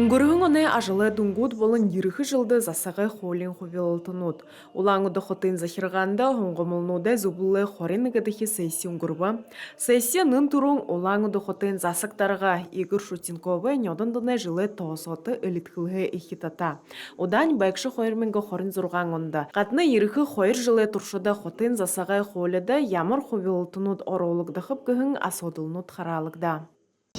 Унгурхунгоне ажылы дунгуд болын еріхі жылды засағы холин хувелтынуд. Улаңуды хотын захирғанда хонгомылнуды зубылы хоринігідіхі сессия унгурба. Сессия нын турун улаңуды хотын засықтарға Игорь Шутенковы нёдындыны жылы тоосоты элитхылғы ихитата. Одан байкшы хойырменгі хорин зұрған онда. Қатны еріхі хойыр жылы туршыда хотын засағы холида ямар хувелтынуд оролыгдахып кіхін асодылнуд харалыгда.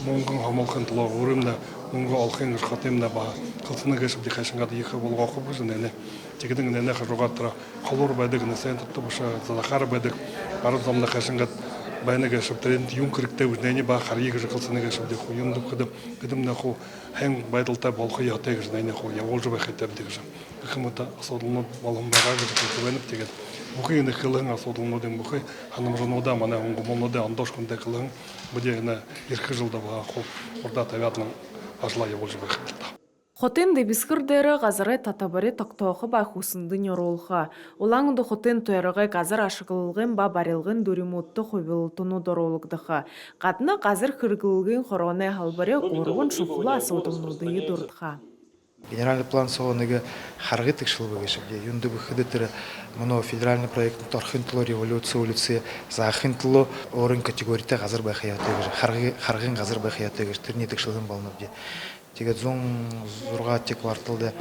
Монгол хамалхан толгой уримна монгол алхын хатемна ба кылсына гэшб дихашнгад ихэ болгоо хобус нэне тэгдэн нэне хажуугаатра холор байдаг нэсэн тутбуша залахар байдаг ард замна хашнгад байна гэшб тренд юнкрэгтэй үнэний ба харийг кылсына гэшб дих юндук гэдэм наху хэн байдалтай болох яатай гэж нэне ху явуулж байх хэтэв дэж хэмэта асуудалнууд болгон байгаа гэж хэлбэнэв тэгээд бүхий нэг хилэн асуудалнуудын бүхий ханамжнуудаа манай хонгомолнуудаа ондоош хүндэ хилэн бүдэгнэ ирэх жылда байгаа ху урда тавиадлан ажлаа явуулж байх хэрэгтэй. Хотын дебискір дәрі ғазыры татабары тоқтоқы ба хусындың оролға. Олаңды хотын тойрығы ғазыр ашықылығын ба барылғын дүримутты хөвілтіну доролығдығы. Қатына ғазыр қырғылығын қороны халбары орғын шуқылы асудылнудығы дұрдға. Генеральный план соғыныға харғы тікшілі бөгешіп, юнды бұқыды түрі мұны федеральный проектін торхынтылы революция улицы зағынтылы орын категорийті ғазыр байқиятығыр, харғын ғазыр байқиятығыр, түріне тікшілігін балынып. Тэгээд зон зурга те кварталда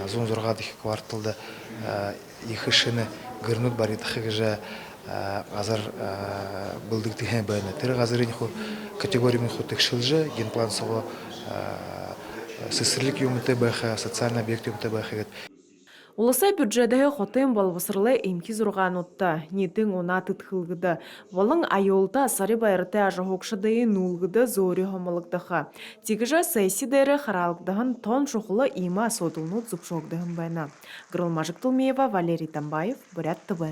зон зурга дэх кварталда их шины гырнут барит хыгжа азар булдык тихэн байна. Тэр газрын ху категориями ху текшилжа генплан сого сэсэрлик юмтэй байха социальный объект юмтэй байха. Улысы бюджетігі хотын болбысырлы емки зұрған ұтта, нетің она тұтқылғыды. Волың айолта сары байырты ажығықшыдығы нулғыды зори хомылықтыға. Тегіжа сәйсидері қаралықтығын тон шуқылы има сотылны зүпшоғдығын байна. Грылмажық Тылмеева, Валерий Тамбаев, Бурят ТВ.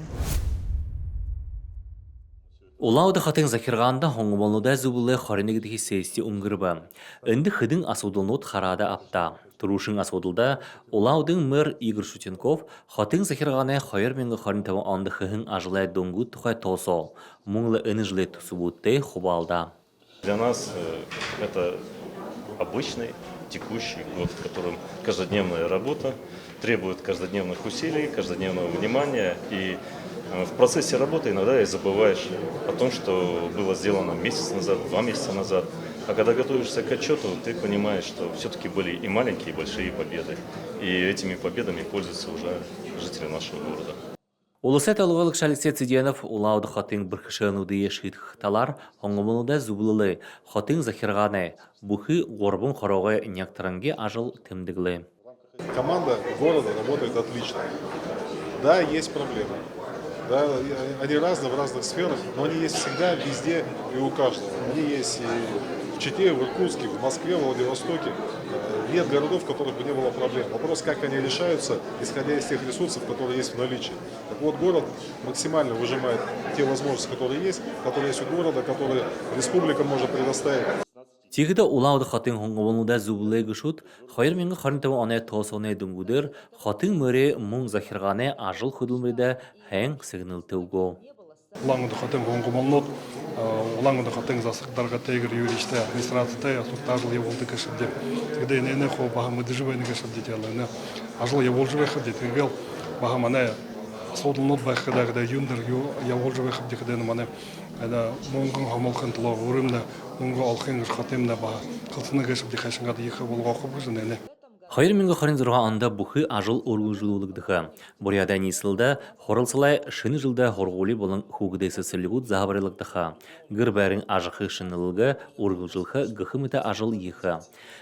Улауды хатын закирғанда хоңғымалнуда зубылы хоренегідегі сессия ұңғырба. Үнді хыдың асудылнуд харада апта. Турушың асудылда Улаудың мэр Игорь Шутенков хатын закирғаны хойыр менгі хорентавы анды хыхын ажылай донгуд тухай тосо. Мұңлы үні жылы тусубутты хубалда. Для нас это обычный текущий год, в котором каждодневная работа требует каждодневных усилий, каждодневного внимания, и в процессе работы иногда и забываешь о том, что было сделано месяц назад, 2 месяца назад. А когда готовишься к отчету, ты понимаешь, что все-таки были и маленькие, и большие победы. И этими победами пользуются уже жители нашего города. Улысет алуғалық Шалисет Сиденов улауды хатын біркішіғынуды ешхет хталар хоңғымылыда зубылылы хатын захирғаны бұхы ғорбын қорауғы нектарынге ажыл тімдіглі. Команда города работает отлично. Да, есть проблемы. Да, они разные в разных сферах, но они есть всегда, везде и у каждого. Они есть и в Чите, в Иркутске, в Москве, в Владивостоке. Нет городов, в которых бы не было проблем. Вопрос, как они решаются, исходя из тех ресурсов, которые есть в наличии. Так вот, город максимально выжимает те возможности, которые есть у города, которые республика может предоставить. Тегіді улауды хатын хоңғымылнуда зубылы гүшут, хайыр менгі харынтавы анай тоосоны дүнгудыр, хатын мөрі мұң захирғаны ажыл хүділмірді хэн сигнал тәугі. Улаңуды хатын хоңғымылнуд, улаңуды хатын засықтарға тегір юристі, администрацияты, асуқтажыл еволды кәшіпде. Тегді ене хо бағамыды жывайны кәшіпде тәлі. Ажыл еволжы бәхіпде, тегіл бағаманы содылнуд бәхідағыда юндыр еволжы бәхіпде кәдені маны монгол хамалхан толгой уримна монгол алхын хатемна ба кылсына гэшб дихашнгад ихэ болгоо хобус нэне. Хайыр менгі харин зұрға анда бұхы ажыл орғылжылылығдығы. Буряда несілді хорылсылай шыны жылда хорғулі болын хугдесі сілігуд забарылығдығы. Гір бәрін ажықы шынылығы орғылжылығы ғықымыта ажыл ехі.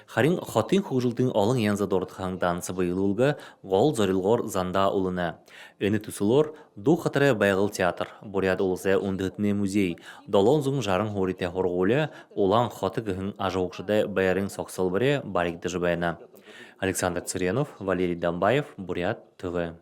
Харин хатын хугжылдың олың янза дордығаңдан сыбайылылығы ғол зорилғор занда ұлыны. Әні түсілор ду қатыры байғыл театр. Буряд олысы ондығытыны музей. Долон зұң жарың хорите хорғулі олан хаты ғығын ажығықшыда бәрін соқсыл бірі барик дыжы байына. Александр Цыренов, Валерий Тамбаев, Бурят ТВ.